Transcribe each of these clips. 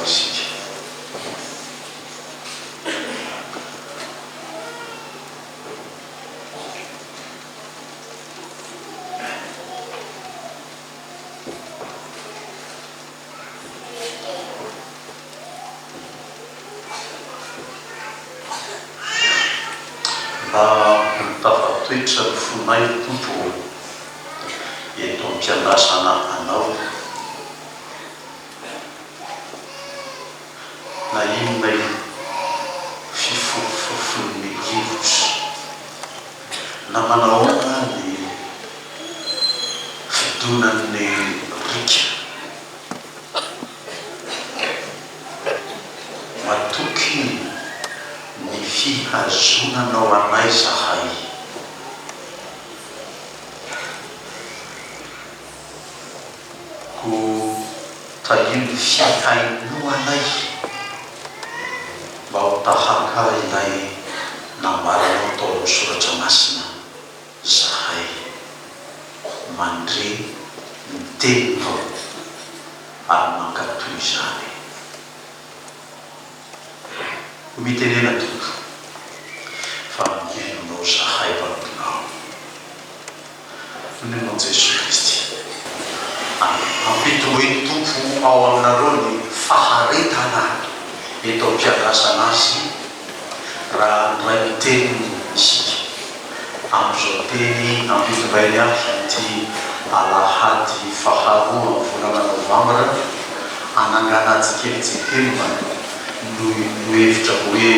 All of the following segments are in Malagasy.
isika. Tafatoetra ny fonay tompo eto am-piandrasana anao na inonay fifofofony rivotra na manahoana ny fidonan'ny rika matoky ny fihazonanao anay zahay ko tahiny fihaino anay mba ho tahaka ilay nambaranao tao amin'ny soratra masina zahay mandre ny teninao ary mankatoy izany ho mitenena tompo fa mienonao zahay mpamponao nonenao Jesosy Kristy ampitomoeny tompo ao aminareo ny faharetana eto am-piandrasana azy raha ndray miteny isika amin'izao teny ampitombay azy ty alahady faharoa volana novambra anangana tsikely no hevitra hoe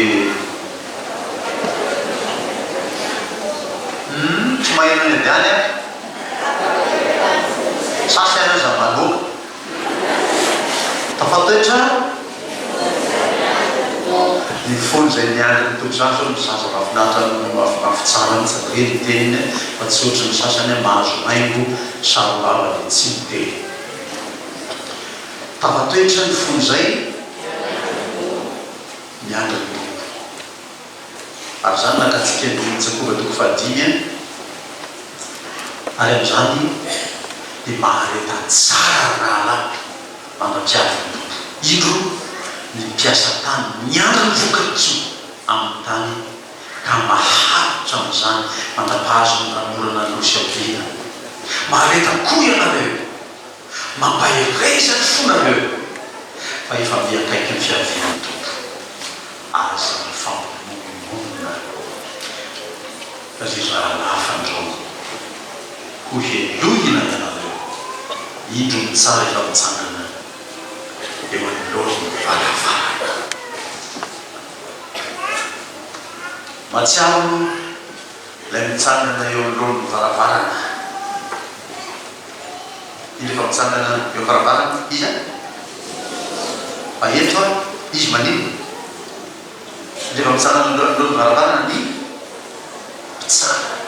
tsy maheno ny adiany a sasy any zamanoa tafatoetra ny fony zay niandry ny tompo zany zao ny sasa mafitsara ny teniny fa tsy ohatry ny sasany mahazo maingo sarobava le tsy miteny tafatoetra ny fony zay miandry ny tompo ary zany nakatsika nitsakova toko fahadimy ary am'izany dia mahareta tsara rahalay manampiavy ny tompo indro ny mpiasa tany miandry ny vokatso amin'ny tany ka maharitra amin'izany mandapahazo ny ranorana nosy ampina mahareta koa ianareo mampahereza ny fonareo fa efa miakaiky ny fiavian'ny tompo aza ny fampimonina ry rahalafandrao ho helohina ianareo indro ny tsara efa mitsangana eo anolony varavarana matsiaro ilay mitsangana eo anolony varavarana iny efa mitsangana eo varavarana izy fa eto a izy manino iny efa mitsangana anolony varavarana ny mpitsangana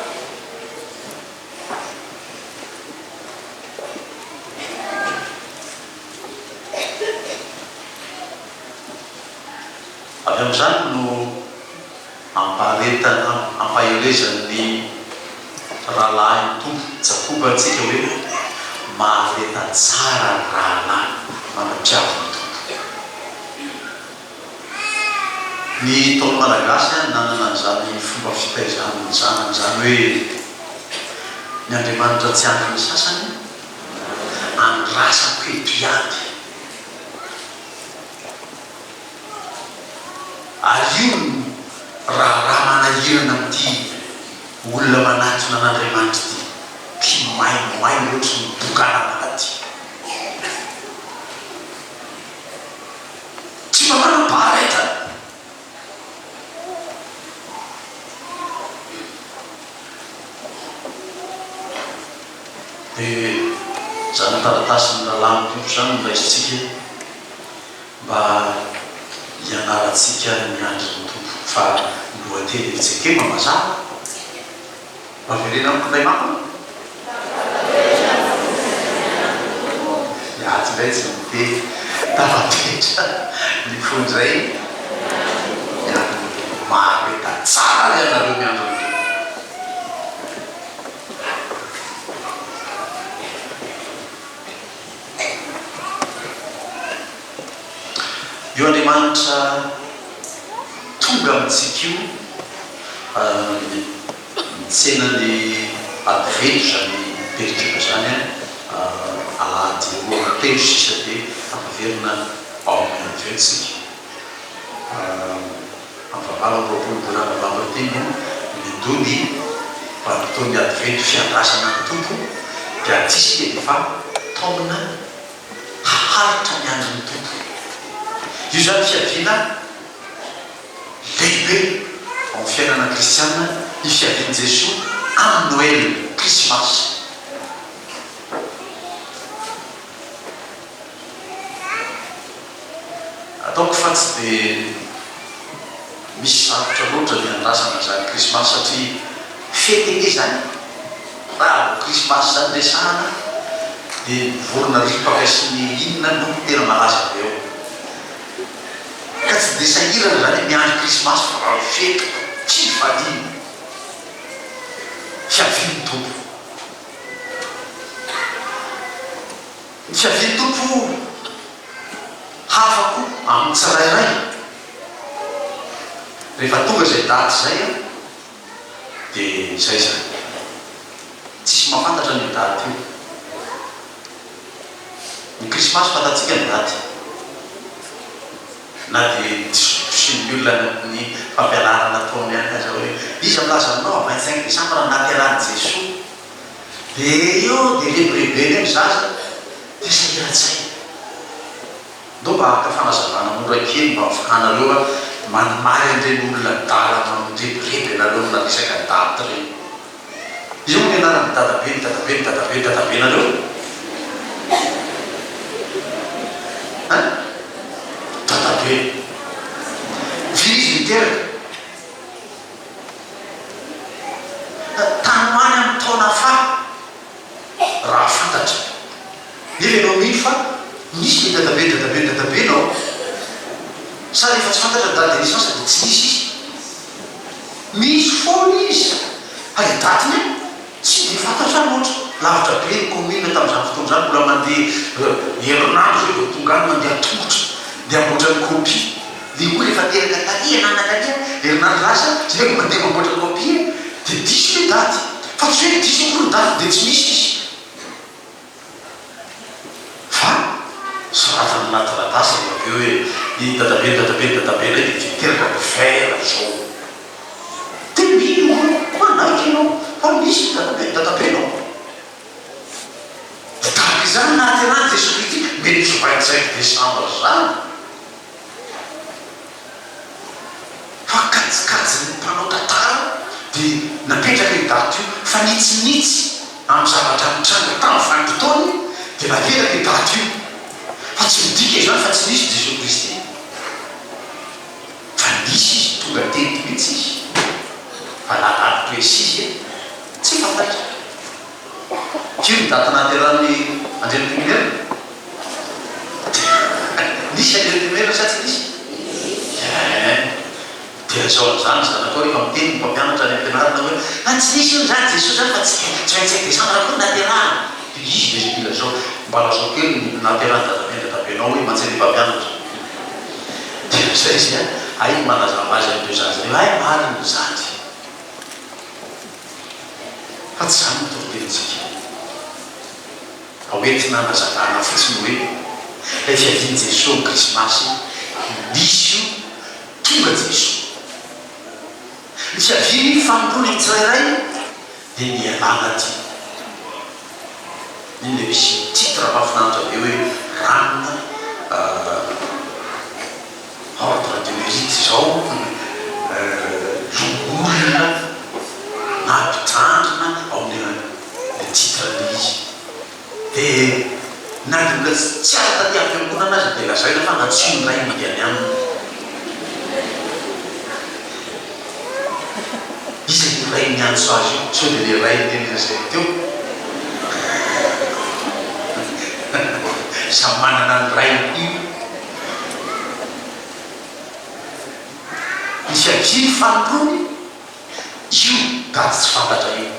avy amin'izany no ampaherezan'ny rahalahy tompo jakoba antsika hoe mahareta tsara rahalahy manampiavy ny tompo ny taony malagasy nanana an'izany fomba fitaizany ny zanany zany hoe ny Andriamanitra tsy andry ny sasany andrasako eto ihany ary io raha manahirana amin'ity olona manatona an'Andriamanitra ty maimay ohatry ny bokana anaty tsy manam-paharetana dia zany taratasy ny lalàny tompo zany nolaisitsika mba ianaratsika miandry ny tompo fa lohateny fitsekema mazava maverena amin'ilay makona iaty ndray tsy mite tafatoetra ny fony zay mahareta tsara ianareo miandry ny tompo io andriamanitra tonga amintsika io mitsenany adventre zany peritripa zany alady roapelo sisa de ampaverina ao amin'ny adventsika am'vavalo roapolo bonavavamba teny midony vanim-potoany adventy fiandrasana ny tompo de atisika defa taomina haharitra ny andriny tompo io zany fiaviana lehibe amin'ny fiainana kristianina io fiaviany Jesosy amin'ny Noël Krismasy. Ataoko fa tsy de misy sarotra loatra ny andrasana zany Krismasy satria fety enge zany raha Krismasy zany resahana de vorona ripaka sy ny inona no tena malaza avy eo ka tsy de sahirana zany miandry Krismasy fa raha fety tsy vadiny fiaviany tompo ny fiaviany tompo hafako amin'ny tsirairay rehefa tonga zay daty zay de zay zany tsisy mahafantatra ny daty io ny Krismasy fantatsika ny daty na de sy ny olona ny fampianarana ataony any aza hoe izy milaza aminao 25 décembre naterahany Jesosy de io de lehiberebeny eny zaza de sahiratsay do mba haka fanazavana morakely mba fakana aloha manimary an'ireny olona dalana mireberebe naleo na resaka daty reny io ny anarany dadabe nareo dadabe virizy miteraka tanoany amin'ny taona fa raha fantatra nefa ianao mino fa misy ny dadabe nao sa rehefa tsy fantatra date de naissance de tsy misy izy misy foana izy ay datiny tsy de fantatra loatra lavitra be ny commune tamin'izany fotoana zany mbola mandeha herinandro zay vao tonga any mandeha tongotra de amboatra ny copie de olo efa teraka talia nanatalia herinandro lasa zay vao mandeha mamboatra ny copie de diso le daty fa tsy hoe diso koa ny daty de tsy misy izy fa sorata amina taratasy avy eo hoe i dadabe lay de fiteraka vera zao de mino manaiky anao fa misy dadabe nao daty zany naterahany Jesosy Kristy mety 25 décembre zany fa kajikajy ny mpanao tantara de napetraka ny daty io fa nitsinitsy amin'ny zavatra mitranga tamin'ny vanim-potoany de nateraka ny daty io fa tsy midika izany fa tsy misy Jesosy Kristy fa nisy izy tonga tety mihitsy izy fa nadaty précise tsy fantatra kio ny daty naterahany Andriamatomelera nisy Andriamatomelera sa tsy nisy de azao am'zany zanako rehefa miteny ny mpampianatra any ampianarana hoe tsy nisy io zany Jesosy zany fa tsy 25 décembre koa naterahany de izy de mila zao mba lazao kely naterahany dadabenao hoe mantsely mpampianatra de zay izy ay manazavazy am'ireo zaza reo ay mariny zany fa tsy zany mitoritensika aoentina nazavana fotsiny hoe le fiaviany Jesosy ny Krismasy misy io tonga Jesosy ny fiaviany fanorona ny tsirairay de nialana ty iny le misy titre mahafinaritra be hoe ranona ordre de mérite zao longolona na mpitandrina ao amin'ny le titre izy de na de mbola tsy ara taty avy amikona anazy de lazaina fa natsino ray mandeany aminy izy ny ray miantso azy io so de le ray tenizay teo samy manana ny ray io ny fiaviany fanorony io daty tsy fantatra io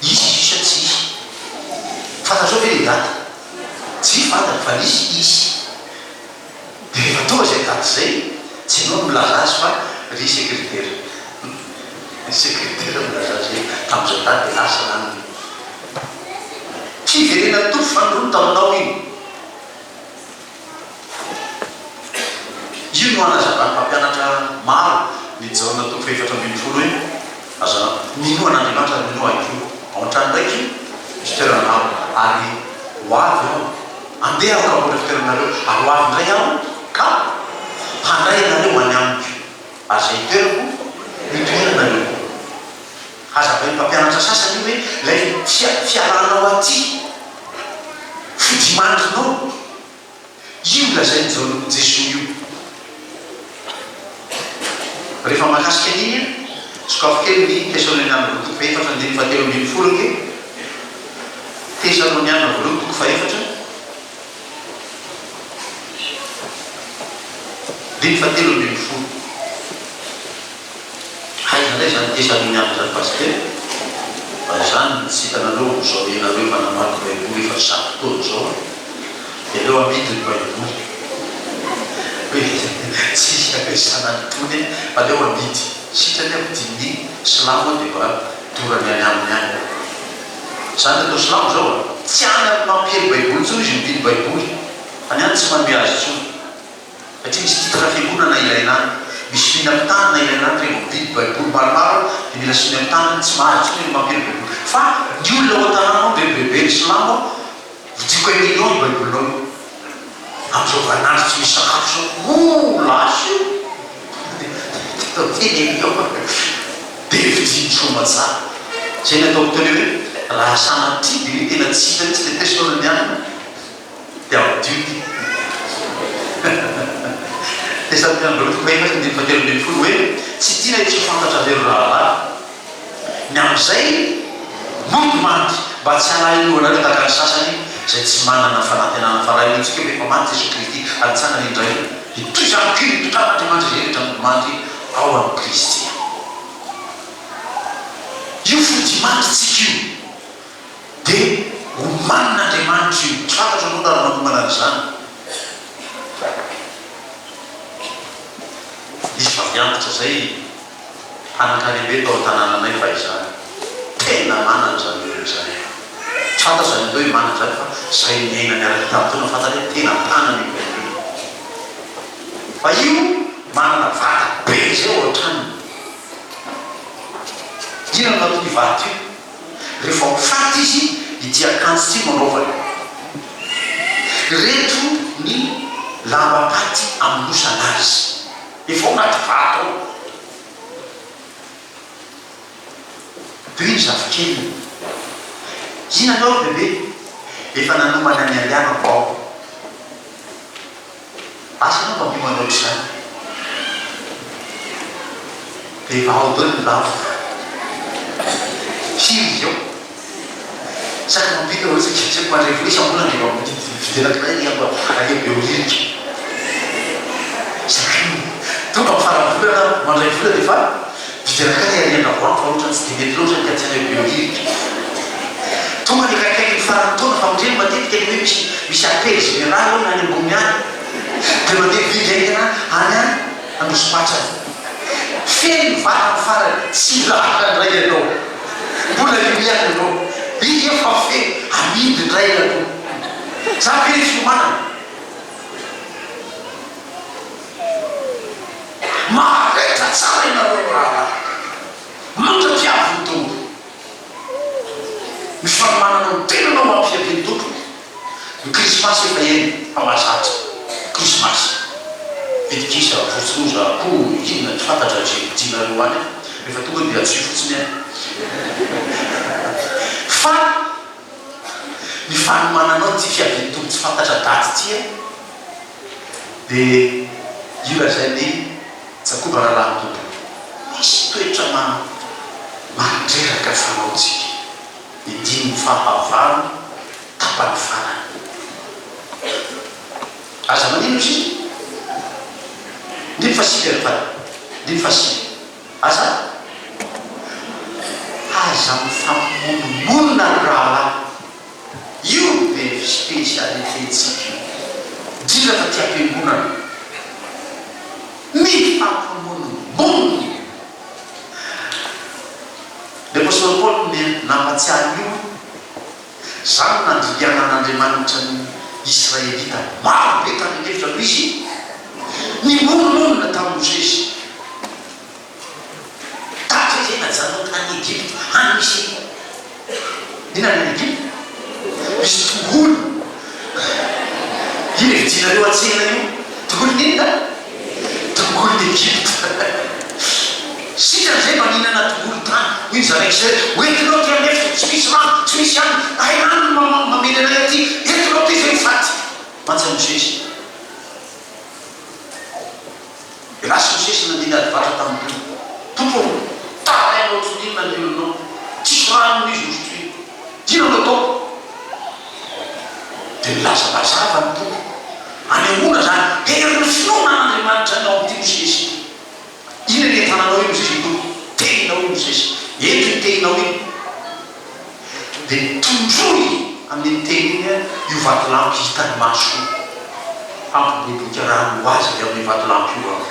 izy isa tsy izy fantatrao ve le daty tsy fantatra fa nisy izy zay tsy anao milaza azy fa ry sekretera milaza azy hoe tamin'izao tany dia lasa lany fiverena tofo fandrono taminao iny io no anazavany mpampianatra maro ny jaona toko faefatra ambin'ny folo hoe aza mino an'andriamanitra mino aiko ao an-trano ndraiky misy toerana maro ary hoavy ao andeha aho ka mbola fitoeranareo ary hoavy indray aho ka handray anareo any amiko ary zay toerako mitoeranareo azavany mpampianatra sasany io hoe lay fiaranao aty fodimandrinao io lazay nyjaonoko jesoa io rehefa mahakasika an'iny sokafo kely ny tesaloniana voaloha toko faefatra andiny fahatelo ambin'ny folo ke tesaloniana voaloha toko faefatra andiny fahatelo ambin'ny folo haizandray zany tesaloniana zany paster fa zany tsy hitanareo zao enareo fa namaky baiboly efa zato taona zao dia aleo amidy ny baiboly tsisy ampiasana nytony aleo amidy sitrany amidiny silamo dia mba dorany any aminy any zany atao silamo zao tsy any amin'ny mampiely baiboly tsony izy mividy baiboly fa ny any tsy manome azy tsony satria misy titra fiangonana ilaina any misy mihina amin'ny tanana ilaina any rehefa mividy baiboly maromaro dia mila siny amin'ny tanana tsy mahazo tsony ny mampiely baiboly fa ny olona ao an-tanànao bebebe ny silamo vidiko million ny baibolinao am'izao vanandro tsy misy sakafo zao lasy dia vidintsoma tsara zay ny ataoko teny hoe raha sanatry dia ny tena tsy hitany tsy dia tesona ny anina dia aodioty tesaloniana voaloha toko faefatra andiny fahatelo ambin'ny folo hoe tsy tiana tsy fantatra avero rahalahy ny am'izay mondomandry mba tsy halaino anareo tahaka ny sasany zay tsy manana fanantenana farahintsika hoe efa manty Jesoa Kristy antsangany indray dia toy zany kely totan'andriamanitra zay rehetra mondomandry ao amin'ny Kristy io fodimandritsika io dia omanin'andriamanitra io tsy fantatra anao raha manomana an'izany izy vaviantitra zay anankalehibe tao an-tanànanay fa izany tena manana zany eo zany tsy fantatra zany atao hoe manana zany fa zay miaina miaraka tamintona fantatra hoe tena tanany io fa io manana vata be zay ao an-trano ina natony vaty io rehefa mifaty izy ity akanjo ty manaovany reto ny lambapaty amin'nosana azy efa anaty vato ao dia iny zafikely ina anao bebe efa nanomany any alianako ao asanao mba miomanao zany dia efa aodony ny lavo firy izy ao saka mampita ohatsy kitreko mandray vola isambola dia vidianakiray amba alebe olirika tonga mifaravolana mandray vola dia fa vidianakay ariana voany fa ohatra tsy dia mety loatra ka tsy alebe olirika tonga ny kaikaiky ny farany taona fa mireny matetika ny hoe misy apely général ao na any ambony any dia mandeha vidy aingana any any androsomatra feny mivata ny farany tsy lahatra ndray ianao mbola imiany anao izy efa fe amidy ndray ianao za feny fiomanana maharetra tsara inareo raha mandrapiavy ny tombo misy fanomanana ny tenanao mampiavy ny tompo ny krismasy efa eny famazatra krismasy vedikisa votsoza ko inona tsy fantatra dinareo any rehefa tonga dia atsy fotsiny any fa ny fanomananao ty fiavy ny tompo tsy fantatra daty ty dia io lazay ny jakoba rahalahy tompo misy toetra mandreraka fanaotsika idiny fahavalo tapany fanany aza manino izy ndiny fasily ary fana ndiny fasily aza mifamonomonona ny rahalahy io dia spesialitetsika indrindra fa ty am-piangonana mifampimonobony le apôstôly Paul nampatsiahy io zany nandrianan'Andriamanitra ny Israelita maro be tamin'ny hevitra aloha izy nimononona tamin'ny Mozesy tatra zay najanao tany Egypte any misy ina any Egypte misy tongolo iny vidinareo an-tsena io tongolo nina tongolo n'Egypte sikan'izay maninana tongolo tany hoy zaraiky zay oentinao ty amnefitra tsy misy rano tsy misy any ahay rano mamely anay aty entinao ty zay faty mantsa Mozesy lasa Mozesy nandina adivatra tamin'ny tompo tarainao todinona ny olonao tsisy rano izy nosotry dina no atao dia milazalazava ny tompo anehoana zany herin'ny finoanan'Andriamanitra anao am'ty Mozesy ina ny entananao io Mozesy tompo teninao io Mozesy ento ny teninao iny dia tondroy amin'ny teny iny io vatolampy hitany maso ampiboliboka rano ho azy avy amin'ny vatolampy io ao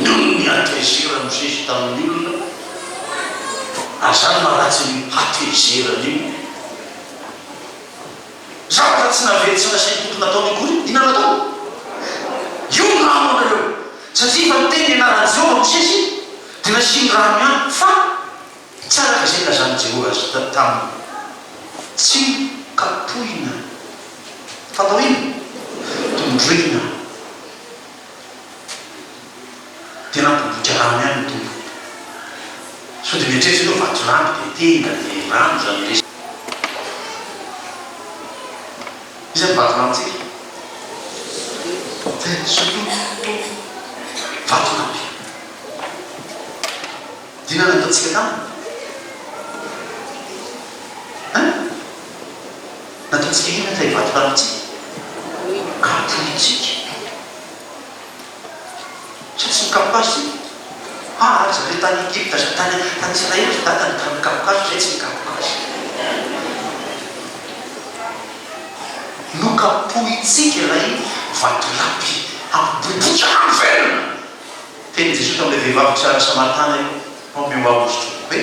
nono ny atezera Mozesy tamin'ny olona azany maharatsy ny hatezerany io zavatra tsy navelitsy nasainy tompo nataony akory ina natao io rano anareo satria fa miteny anarany Jehova Mozesy dia nasiny rano ihany fa tsara ka zay lazany Jehova tamin'ny tsy kapohina fatao iny tondrina tena mpiboka rano ihany tompo so dia mietretra io vatolampy dia tena dia rano zany resy izany vatolampy tsika sototo vatolampy dina nataontsika taminy nataontsika ina zay vatolampytsika kapohitsika tsy mikapokazo zare tany Egypte tany Israely datany mikapokazo zay tsy mikapokazo nokapohitsika lay vatolampy ampiboboka rano velona teny Jesosy tamin'ilay vehivavy tsara Samaritana io omeoavosotro be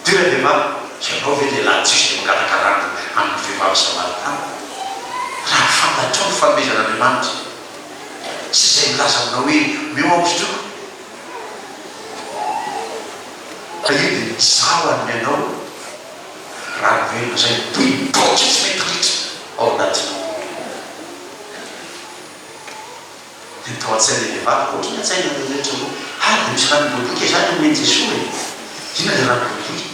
dia ilay vehivavy zanao ve lehilahy Jiosy dia mingarakarano amin'ny vehivavy Samaritana raha fantatrao ny fanomezan'Andriamanitra tsy zay milaza aminao hoe meoavosotro fa io dia mizaho any anao rano velona zay boibotra tsy mety ritra ao anatinao dia tao an-tsaina vehivavy ohatrany an-tsaina rehetra dia misy rano boribory zany omeny Jesosy ina le rano boribory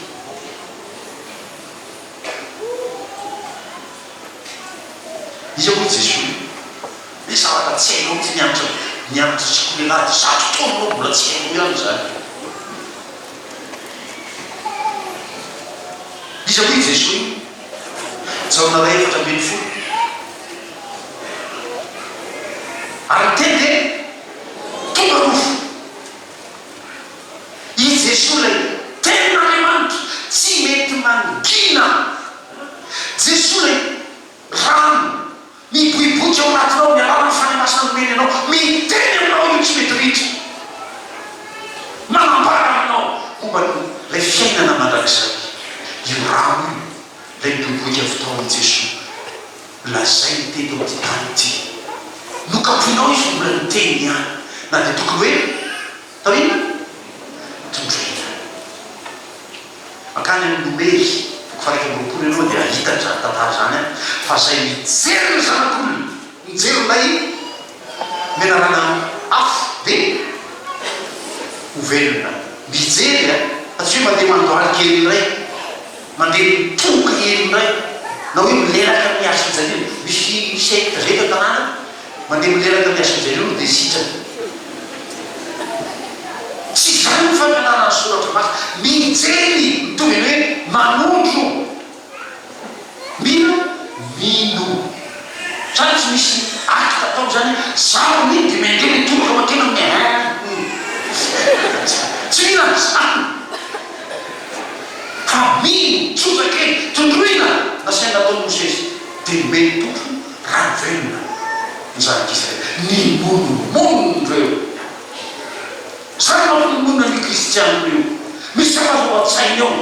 izy ao Jesosy le zavatra tsy hainao ty nianatra sikolelady zato taona anao mbola tsy hainao ihany zany izy ao Jesosy jaona ray efatra ambin'ny folo ary teny tonga rofo i Jesosy lay tenan'Andriamanitra tsy mety mangina Jesosy lay rano miboiboky ao anatinao mialana fanymasina nomeny anao miteny aminao io tsy mety ritra manambara aminao momba lay fiainana mandrakizay io rano io lay miboiboky avy tao amin'i Jesosy lazay ny teny amty tany ity nokapoinao izy mbola niteny ihany na dia tokony hoe tao ina tondrena makany amin'ny nomely faraiky amroapolo aloha dia ahitany zany tantara zany fa zay mijery ny zanak'olona mijery lay menarana afo dia hovelona mijery fa tsy hoe mandeha mandoaly kely iray mandeha mitoka ely iray na hoe mileraka amin'ny asin'jareo misy sekta zay tao tanàna mandeha mileraka amin'ny asin'jareo dia sitrany tsy zany ny fampianarana ny soratra masy mijery mitovy ny hoe manondro mino zany tsy misy atika atao zany zaho ny dia mandeha mitoroka makena amin'ny tsy mihina zany fa mino tsotra kely tondroina nasaina nataony Mozesy dia mety tompo raha velona nyzanak'Israely ny monomono reo zany mampimonona ny kristianina io misy samazo an-tsainy ao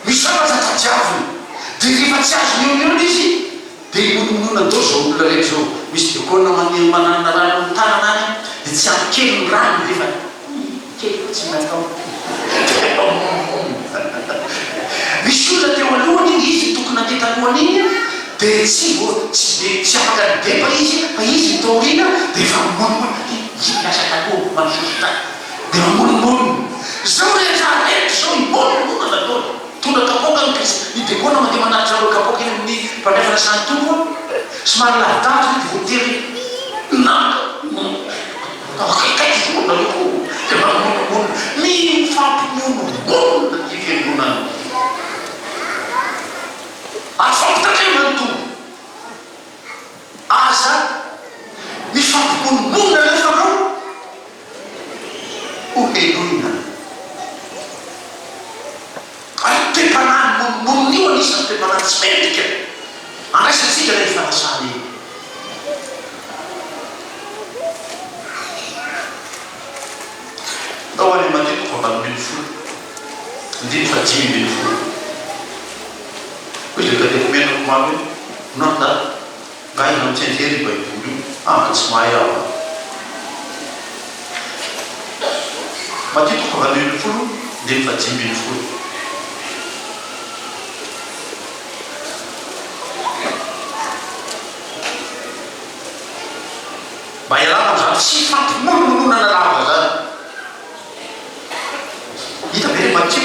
misy samaza tadiaviny dia rehefa tsy azony eo izy dia monomonona dao zao olona rehetra zao misy diakona manana rano ny tanana any dia tsy ampy kely ny rano rehefa kely tsy natao misy olona teo alohany izy tokony antetanoana iny dia tsy afaka depa izy fa izy taorina dia efa monomono miasa takoho manosota dia mamonomono zao rehetra zao imonomono nataony tondra kapoka ny dekona mandeha manaritra reo kapoka iny amin'ny mpanefana sany tompo somary lavidavitra dia voatery kaikaiona loko dia mamonomono mifampimononmonona ny fiangonana afampitatremany tompo aza mifampimononmonona nefa reo oheloina atem-panahy monomonon'io anisany tem-panahy tsy mendrika andraisatsika ilay fanasany iny tao any matetiky vambany folo indiny fa 10 folo hoy le kateko menako mamy hoe nota ngaina mitsenjery baiboly io tsy mahay aho matetiky vambany folo indiny fa 10 folo bailava zany tsy fampimononmonona lava zany hita be re matio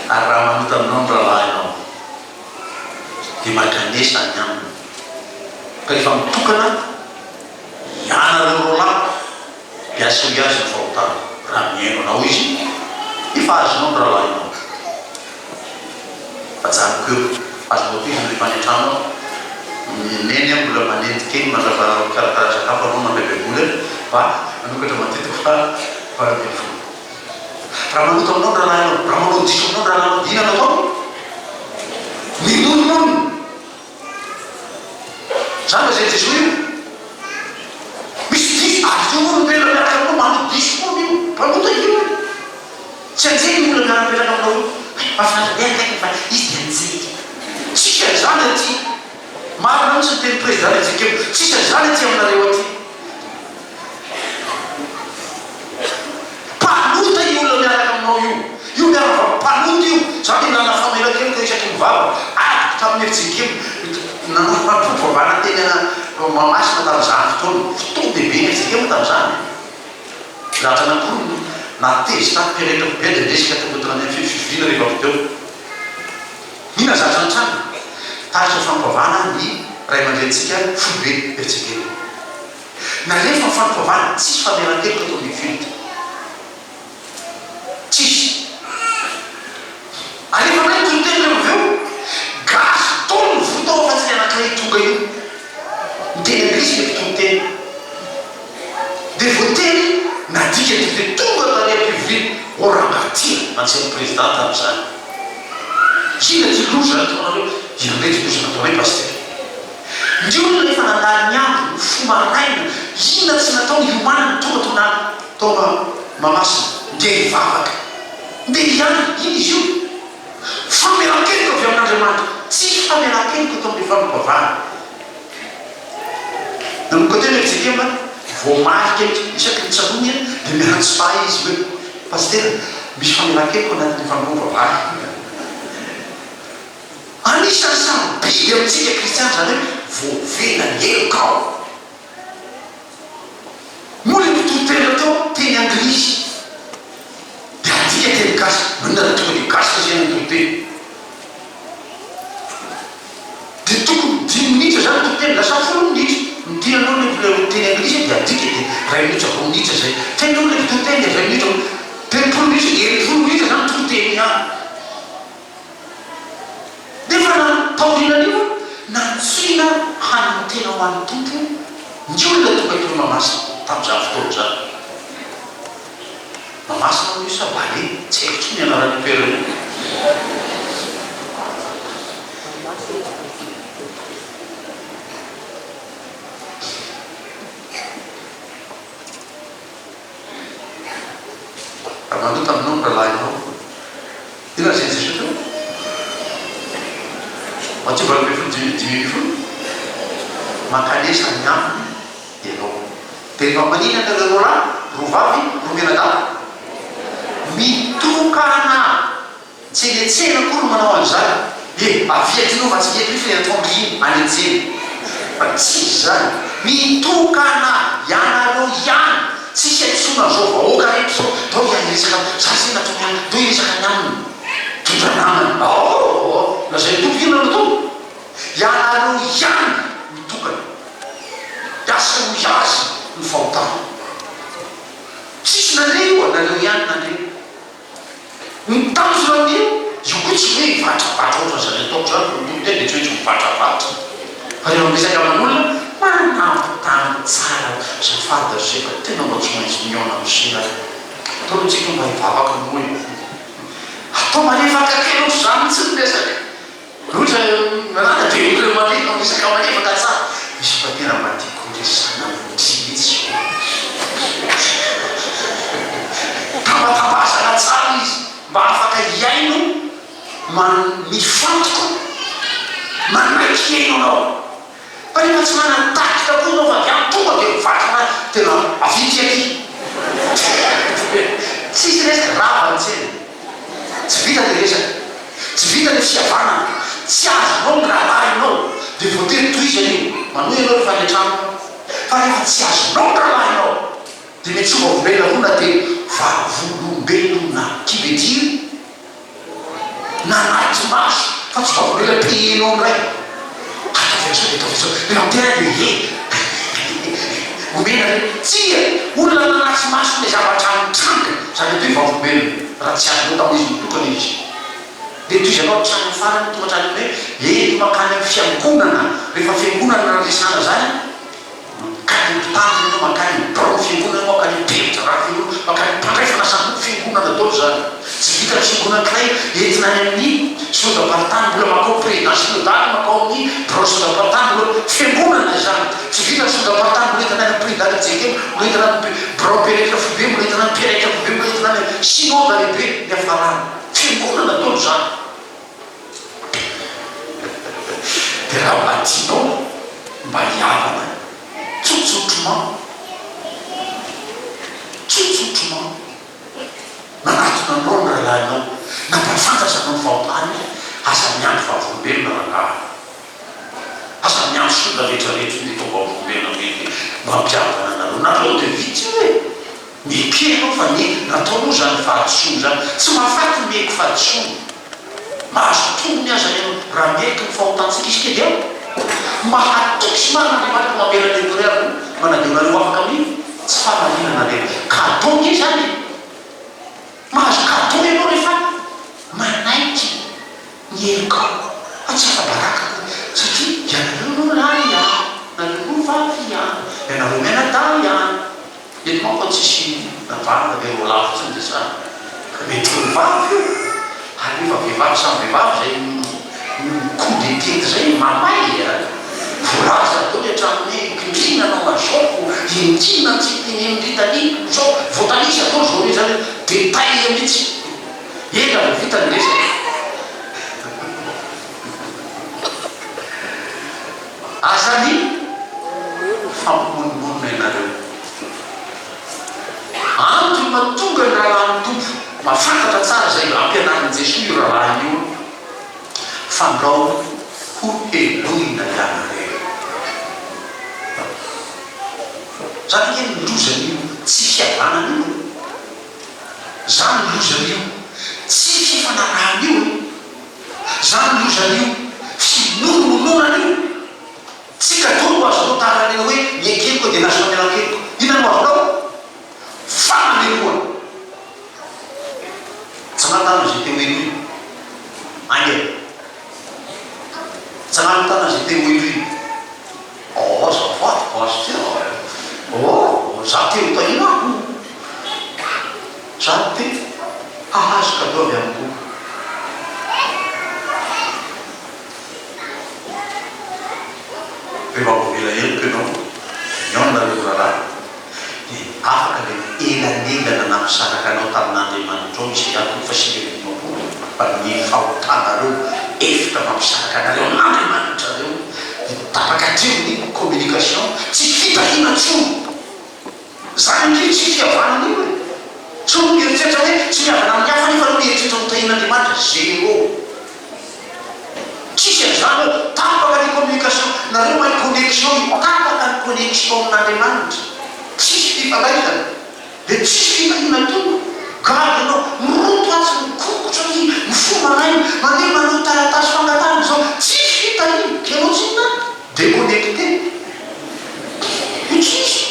ary raha manota aminao ny rahalahy ianao dia maganesa ny aminy ka rehefa mitokana ianareo roalahy miasa iasa ny fahotana raha miaino anao izy efa azonao ny rahalahy ianao fa janoko eo azonao toizy ny rehefa any an-trano neny a mbola manentikeny mazava karakara sakafo anao mandray baiboly fa manokatra matetika fa varamely folo raha manota aminao ny rahalahy ianao raha manao diso aminao ny rahalahy ianao dinana atao mimonomono zany fa zay jeso io misy diso azo olombelona miaraka aminao manao diso koa io mpanota io tsy anjeny olona miara-pelaka aminao io mafinaradiakaika fa izy dia anjeky tsika zany aty marina mitsy ny teny président atsika eo tsisa zany aty aminareo aty mpanota io olona miaraka aminao io miaraka mpanota io zany nana famelakely ka isaky mivava adiko tamin'ny efitsika eo nanofavana teny mamasina tamin'izany fotoana bebe ny efitsika eo tamin'izany zatra anakoro natezy taty mpirehetra be dia ndesika takotrany amin'ny fivina rehefa avy teo mihina zatra ny trano taritra fampavana ny ray aman-drentsika fobe efitsika eo na rehefa fampavana tsisy famelan-kely ka tao amin'ny filtre tsisy arehefa mray toteny reo aveo gasy tolo ny votao fa tsy ny anankiray tonga io miteny anglisy le fitoteny dia voateny nadika dia tonga tany ampiviny orangatia mantsy président tamin'izany ina ty loza ataonareo inandray ty loza nataonay paster ndry olona rehefa nandany ambo ny fomaraina ina tsy natao hiomanany tonga tona taona mamasina ndia hivavaka ndia hiany iny izy io famelan-keliko avy amin'Andriamanitra tsy famelan-keliko tao amin'ny fampavana nanomboka tena efitsika ema voamarika isaky nitsarony dia miantsoa izy hoe paster misy famelan-keliko anatin'ny fampavana anisany samy biby amintsika kristiany zany hoe voavena ny elokao mola mitotena tao teny anglisy dia adika teny gasy manana tonga dia gasy fa zay nitoteny dia tokony 10 minitra zany toteny lasa 10 minitra mitinanao le teny anglisy dia adika dia 2 minitra 2 minitra zay tenao le mitoteny dia 2 minitra 30 minitra 30 minitra zany toteny ihany nefa taorinan'io nantsina hanotena ho an'ny tompo ny olona tonga tony mamasina tamin'izany fotoana zany mamasina io sabale tsy haiko tsy ny anarany toerana ina zay Jesosy teo matio valo ambin'ny folo dimy ambin'ny folo makalesa ny aminy ianao dia rehefa manina anareo lahy rovavy romenadala mitokana tsenetsena kory manao an'izany aviatinao fa tsy mety fa atondriny any antseny fa tsisy zany mitokana ianareo ihany tsisy aitsona zao vahoaka rehetra zao dao ihany resaka zasena tony do resaka ny aminy tondranamany lazay tompo ino no tompo ianareo ihany mitokana iasa ho iazy ny fahotana tsisy nareo anareo ihany nareo ny tanjonanio io koa tsy hoe vatravatra ohatra zany ataoko zany tompo tena de tsy hoe tsy mivatravatra fa rehefa miresaka aman'olona manampitany tsara zafady zay fa tena mba tsy maintsy miona am'sena ataontsika mba hivavaka moe atao malefaka kelo zany tsy miresaka ohatra nanana be olona malefaka miresaka malefaka tsara misy fa tena matiko resana mitsy tabatabasana tsara izy mba afaka iaino mifantoko manaiky iaino anao fa rehefa tsy manantakika koa anao fa viany tonga dia mivatana tena avity aty tsisy resaka rava ntsena tsy vita ny resaka tsy vita ny fiavanana tsy azonao ny rahalahinao dia voatery toizy anio manohy anao rehefa ny atrano fa rehefa tsy azonao ny rahalahinao dia mety tsy vavombelona rona dia vavolombelona kibetiry nanaty maso fa tsy vavombelona pienao amray rehefa tena dia omena re tsia olona nanaty maso le zavatra mitranga zany hoe vavombelona raha tsy azonao tamin'izy mitokana izy dia toizy anao trano farany tomatrany hoe makany amin'ny fiangonana rehefa fiangonana resana zany makany mpitandrina anao makany brao fiangonana makany mipelitra raha fiangonana makany mpandraifana sambo fiangonana dolo zany tsy vita ny fiangonana kiray entina any amin'ny sodapartany mbola makao président synodale makao amin'ny brao sodapartany mbola fiangonana zany tsy vita ny sodapartany mbola entina any président jeke mbola entina brao mpiretra fobe mbola entina mpiretra fobe mbola entina any synode lehibe ny afarana fiangonana dolo zany dia raha matianao mba hiavana tsotsotromao nanatona anao ny rahalahinao nampafantatra anao ny fahotany asa miandro vavombelona rangaha asa miandro sola rehetrarehetra ny tao vavombelona mety mampiavana anareo nareo dia vitsy hoe mikenao fa nataonao zany fahadisoa zany tsy mahafaty meko fahadisoa mahazo tongony aza raha meky ny fahotantsika izy kely ao mahatoky sy manandefatiko mampela temporaire manadionareo afaka amin'iny tsy fahamalinana le kadongy izy zany mahazo kadongy ianao rehefa manaiky ny elokao fa tsy afabaraka satria ianareo no lahy ihany nareo no vavy ihany ianareo mianadahy ihany ety manko tsisy navana de ro lafo tsy ndesa mety ho vavy io ary rehefa vehivavy samy vehivavy zay kodetety zay mamay volaza dao le hatraminy kindrina anao mazoko intina tsy indritany zao voatanisy atao zao re zany détail mihitsy ela vita ny resaka azany fampimonimonna ianareo antony matonga ny rahalahin'ny tompo mafantatra tsara zay ampianarin' Jesosy io rahalahiny io fandrao ho elohina ianareo zany keny milozan'io tsy fiavanan'io zany milozan'io tsy fifanarahanyio zany milozan'io finonomononan'io tsika tolo azonao taranena hoe niekeko dia nazo mamelakeko inano azonao fanameloana tsy manatana zay teo elo io ange tsy manatana zay teo elo io zavaty azo tia za teo tainako za te ahazo kadao avy amiko rehefa vovela eloko ianao miaonareo rahalahy dia afaka le elanelana nampisaraka anao tamin'Andriamanitra ao misy atoko fa 5 dimapolo amin'ny fahotanareo efitra mampisaraka anareo n'andriamanitra reo tapaka atreo ny communication tsy fitahina tsono zany io tsy fihavanana io e tsono mieritreritra hoe tsy miavana amin'ny hafa nefa no mieritreritra mitahin'andriamanitra zero tsisy an'izany hoe tapaka ny communication nareo mahay connexion tapaka ny connexion amin'andriamanitra tsisy fifalaizana dia tsisy fitahina tono gady anao miroto azy mikokotra ny mifomanainy mandeha manao taratasy fangatana zao tsisy fitahina anao tsinona déconnecté io tsisy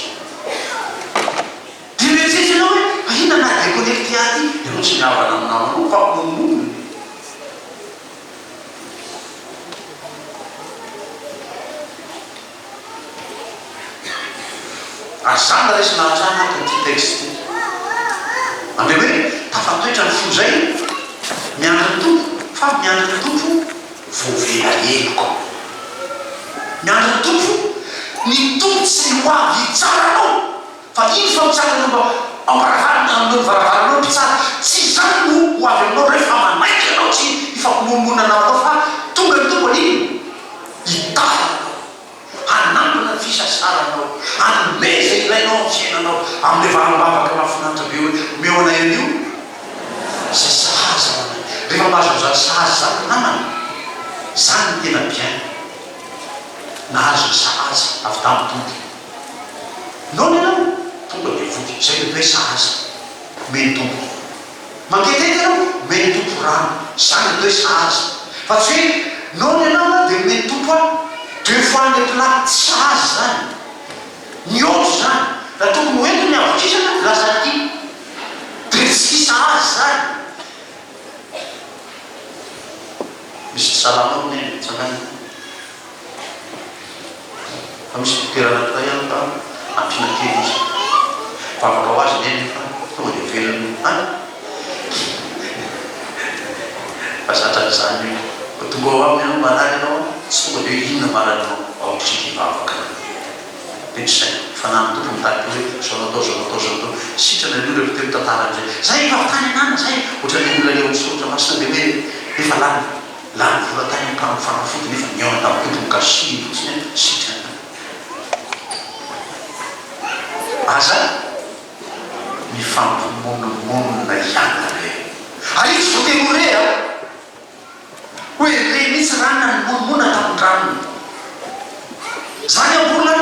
dia mieritseritra anao hoe ahina na déconnecté aty ianao tsy miavana aminao fa momonina azana resy nahatrana ty texte ambe hoe tafatoetra ny fo zay miandry ny tompo fa miandry ny tompo voavela eloko miandry ny tompo ny tompo tsy hoavy hitsaranao fa iny fa mitsarana mba ambaravaranao varavaranao mpitsara tsy zany no hoavy aminao rehefa manaiky anao tsy ifampimomonana anao fa tonga ny tompo an'iny hitaranao hanampina ny fisasaranao anomeza ilainao amin'ny fiainanao amin'le varombavaka mahafinaritra be hoe meo anay an'io zay sahaza manay rehefa mahazo zany sahaza zany namana zany ny tena biany nahazo ny sahaza avy tamin'ny tompo nao ianao tonga dia voky zay le hoe sahaza meny tompo manketety anao meny tompo rano zany le hoe sahaza fa tsy hoe nao ianao dia meny tompo a deux fois le plat sahaza zany miôtro zany raha tokony hoento ny avokisana lasa ty tresiki sahaza zany misy tsy salamao ny tsangany fa misy toerana ray ihany ka ampina kely izy fafanao azy neny fa tonga dia velony any fa zatran'izany io fa tonga ao aminy anao manary anao tsy tonga dia inona maranao aotrika hivavaka pensai fanamy tompo mitariky hoe zao natao sitrana io rehefa teo tantara am'izay zay favitany anana zay ohatra ny olona leo misoratra masina dia hoe efa lany volatany ampano fanafody nefa miaona tamin'ny tompo mikasiny fotsiny sitrana aza mifampimonimonna ihana re ary tsy voatehore a hoe re misy rana ny monimona tamin'ny ranony zany ambola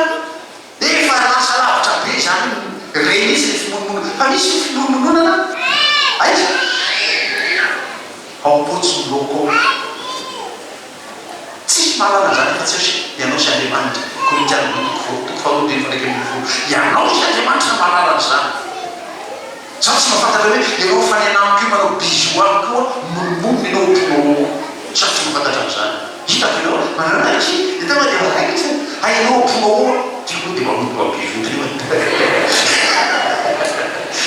efa lasa lavitra be zany re misy le fimonimona fa misy fimonimonana aiza aopotsy miloko tsisy malala zany efa tsy oe ianao sy andriamanitra korintiana toko faharoa fandraiky amin'ny folo ianao sy andriamanitra malala zany zany tsy mahafantatra hoe ianao fanenamiko io manao bizo any koa monimono ianao ompinao tsy afo tsy mahafantatra am'zany hitako ianao mananaiky dia tena dia raikitsy ainao ompinao oa tiko dia manomboka bizo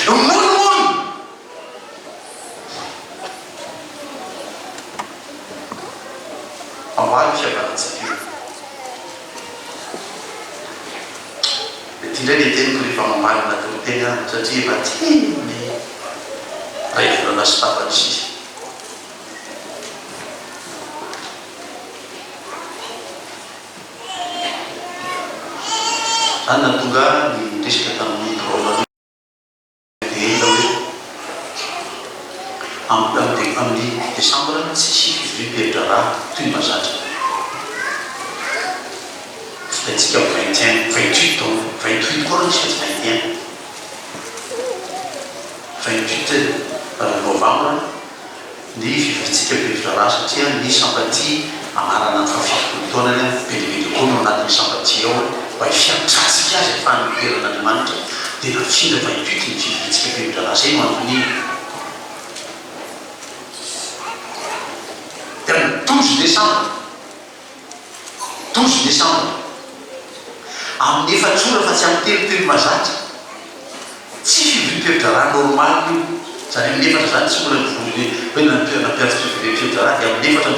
monimono ambaly fiavanatsika ty ndray le teniko rehefa mamaly natao tena satria efa teny ray volana sy tapatsisy zany natonga ny resaka tamin'ny drôle dia ela hoe amin'ny décembre tsy février peritra raha toy ny mazatra fitaitsika 28 koa raha tsy 28 novembre ny fivatsika peritra raha satria ny sympathie amarana ny fafitokony taonany belibely koa no anatin'ny sympathie ao mba hifiatratsika azy efa nytoeran'andriamanitra dia nafindra 28 ny fivatsika peritra raha zay no antony dia 12 décembre amin'ny efatsora fa tsy amin'ny telotelo mazatra tsy fivriperitra raha normal io zany amin'ny efatra zany tsy mola nivoly hoe nampiaritra fivriperitra raha dia amin'ny efatra ny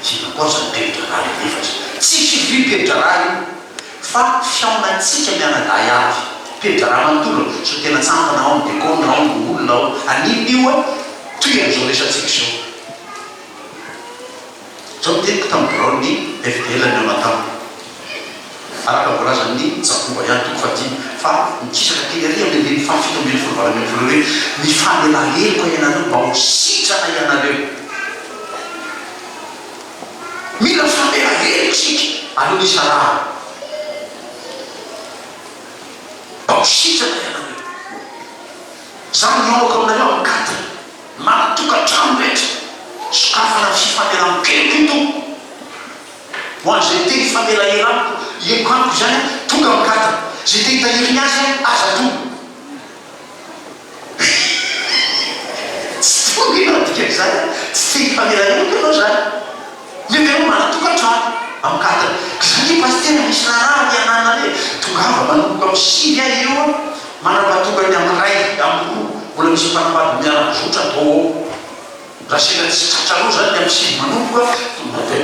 fivakoa zany peritra raha ny efatra tsy fivriperitra raha io fa fiaonantsika mianaday avy peritra raha manontolo so tena tsampana ao am'dekona ao amin'ny olona ao aniny io a toy an'izao resantsika zao zao tetika tamin'ny birao ny efidelany anatao araka voalazan'ny jakoba ihany toko fa dimy fa mikisaka kely ary amin'ny leny fafito ambin'ny folo valo ambin'ny folo hoe mifamelalelo ianareo mba ho sitrana ianareo mila famelalelo tsika aleo nisy raha mba ho sitrana ianareo zany miaoka aminareo amin'ny katiny manatokantrano rehetra sokafana fifamelan'ny kelikito ho an'izay teny famelahelaniko ieko amiko zany tonga amin'ny katiny zay teny tahiriny azy aza tonga tsy tonga ianao dikan'izany tsy teny famelahelaniko ianao zany nefanao manatokantrano amin'ny katiny zany pastera misy raha mianana re tongava manomboka amin'ny sivy ahy eo manam-patongany amin'ny ray amin'ny roa mbola misy mpanambady miara-mizotra atao ao raha sena tsy tratrareo zany ny amin'ny sivy manomboka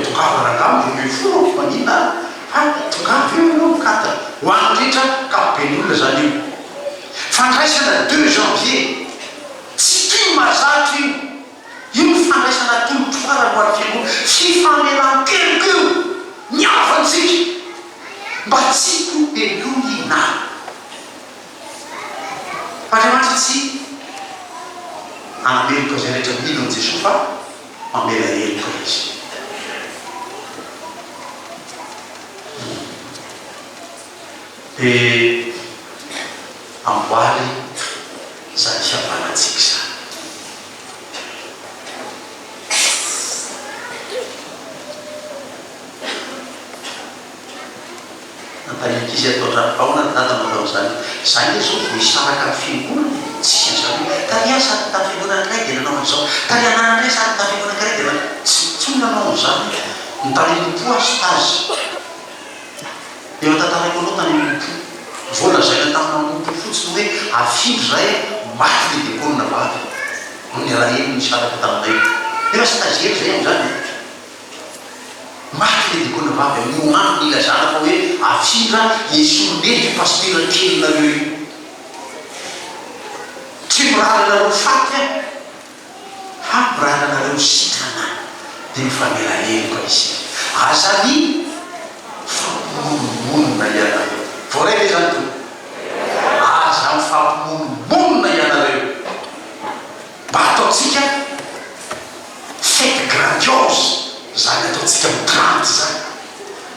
tongava rangamo eo folo manina tongava eo anao mikatiny ho an'ny rehetra kapoben'olona zany io fandraisana 2 janvier tsy tio mazatra io fandraisana tolotroara ho an'ny fiangoana fifamelan-keliko io miavantsika mba tsy tobelonina Andriamanitra tsy anameloka zay rehetra mino an' Jesosy fa mamela heloka izy dia amboary zany fihavanantsika zany nantanikizy atao tranom-paona ny data manao zany zany le zao vo isaraka ny fiangonana tsisy an'izany taria sady tamin'ny fiangonana ankiray dia nanao an'izao taria ananandray sady tamin'ny fiangonana ankiray dia tsy nanao an'izany nitarimpo stazy eo tantaraiko anao tany amompo vola zaina tamina amompo fotsiny hoe afindro zay maty le dekonina vavy no ny raha eny nisaraka taminay efa staziely zay am'zany maty le dekonina vavy amin'ny oano nilazana fa hoe afindra esolonely pastera kelynareo io tsy mirahanareo faty fa mirahanareo sitrana dia mifamelalelo ka izy azany fampimonimmonina ianareo voaraiky zany to aza mifampimonimmonina ianareo mba ataotsika fety grandiose zany ataotsika mitranty zany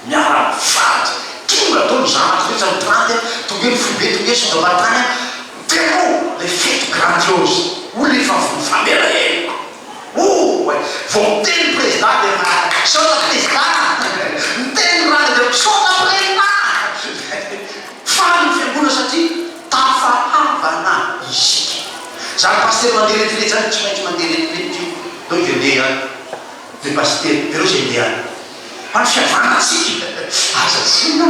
miara-mifaty tonga atao ny zanako rehetra mitranty tonga ny fibe tonga songa matany teko le fety grandiose o le famelaheloko vomiteny président de sona président miteny raha de sona président fa ny fiangona satria tafahavana isika zany paster mandeha retirety zany tsy maintsy mandeha retirety io donc andeha le paster pero zay andeha any fiavana tsika aza tsina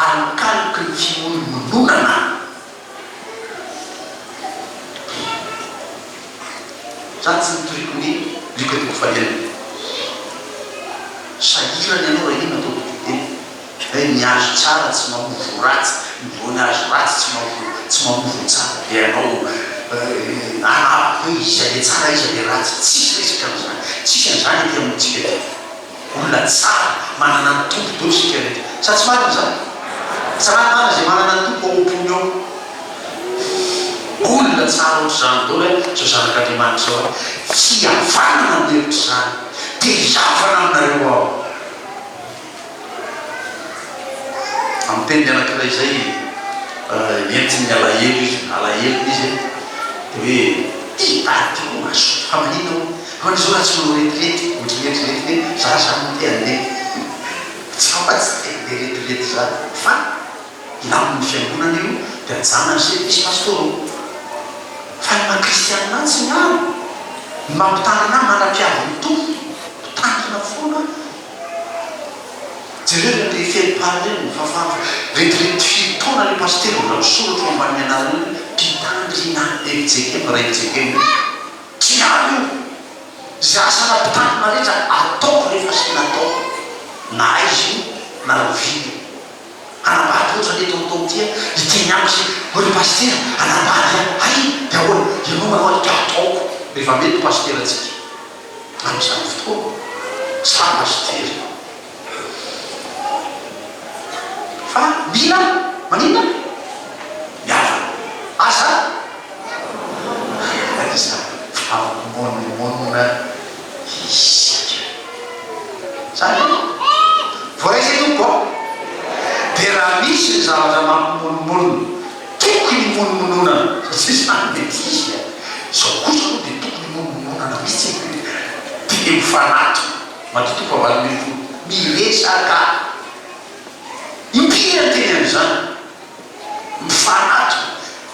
anikaliky ny fimonononana zany tsy nitoriko ny likatoko faliany sahirany anao raha ino atao tokoteny niazo tsara tsy mamovo ratsy mivony azo ratsy tsy mamovo tsara dia anao anapoko hoe izy ale tsara izy ale ratsy tsisy resaka am'zany tsisy an'izany ety amintsika ty olona tsara manana ny tompo tosika rety sa tsy marina zany tsarahtana zay manana ny tompo aompony ao olona tsara ohatry zany tao hoe zao zanak'andriamanitra zao fiavanana amlevitry zany tezavana aminareo ao amin'ny teniny anankiray zay entiny alahelo izy alahelo izy hoe titako maso fa manino hoany zao raha tsy manao retirety ohatrretirety hoe za zany te andeha tsy fampatsy tende retirety zany fa namin'ny fiangonana io dia janany service pastoro fa ny makristianina tsy miaro mampitanana manam-piaviny tompo mpitandrina foana jereo le felipaly reny fafafa retirety fitaona le pastera mbola misoratra ambany anarany mpitandrina evjekemy raha evjekemy tiaro io zay asana mpitandrina rehetra ataoko rehefa sy nataoko na izy io na roviny anambady oatra le tomtomtia iteny amitsy hoe pastera anambady ay dia ahoana ianao manao ataoko rehefa mety pastera tsika amin'izany fotoana sapastery fa mila manina miava asa famonimonna isika zany voaizay tompo dia raha misy ny zavatra mampimonimono tokony monmononana satria zany mety izy zao kosa no dia tokony monmononana misy dia mifanato matotompo avalimefo miresaka impira teny am'izany mifanato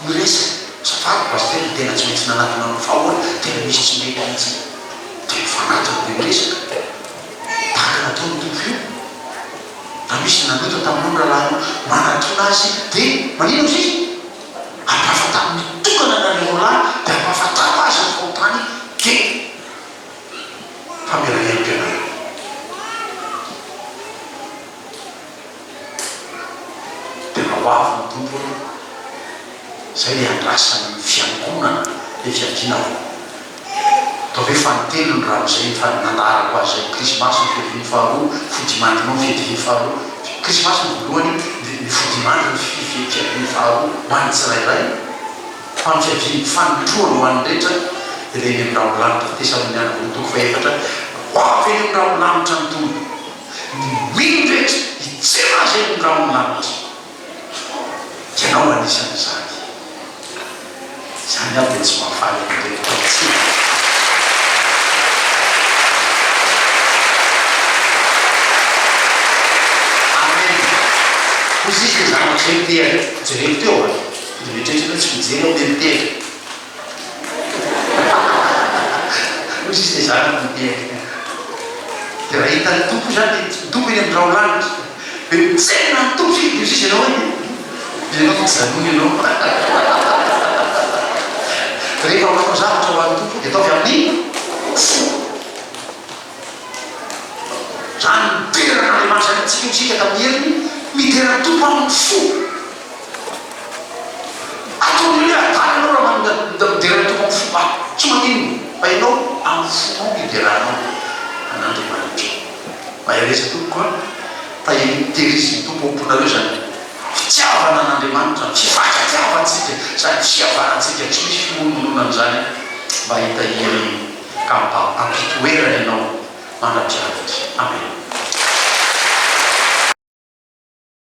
miresaka safako pasteur tena tsy maintsy nanatona no fahoana tena misy tsy mety mihitsy dia mifanato dia miresaka tahaka nataony tompo io raha misy nanota tamin'olo rahalahy manatona azy dia manino izy ampahafata mitokana nan'ololahy dia ampahafatako azy ny faotany dia famelahelim-pianana dia mahoavy ny tompo zay le andrasany fiangonana le fianginana atao hoe fanontelo ny raha zay fa nandarako azy zay krismasy ny fediviny faharoa fodimandry nao fediviny faharoa krismasy ny voalohany ny fodimandry ny fiadiviny faharoa hoan'ny tsirairay fa ny fiadiviny fanotroany hoan'ny rehetra dia le ny miraholanitra tesaloniana voatoko faefatra hoavy eny miraholanitra ny tompo mino rehetra itsema zay ny miraholanitra ianao anisany zany zany aho dia tsy mahafaly nrehetratsy Existe zany tsy mitera jereko teo dia mitrehitra tsy mijery ao dia mitera existe zany mitera dia raha hitan'ny tompo zany tompo eny amin'ny raolanitra dia mitsena ny tompo dia existe ianao eny ianao zanony ianao rehefa manao zavatra ho an'ny tompo dia ataovy amin'ny fo zany miteran'andriamanitra ny tsika tamin'ny heriny mitera tompo amin'ny fo ataony hoe atany anao raha mitera tompo amin'ny fo tsy manino fa ianao amin'ny fonao miteranao an'andriamanitra fa iresa tompo koa fa tehiriziny tompo amponareo zany fitiavana an'andriamanitra fifankatiavantsika zany fiavanantsika tsy misy fimonononana zany mba hita hery ka ampitoerana ianao manampiavatra amen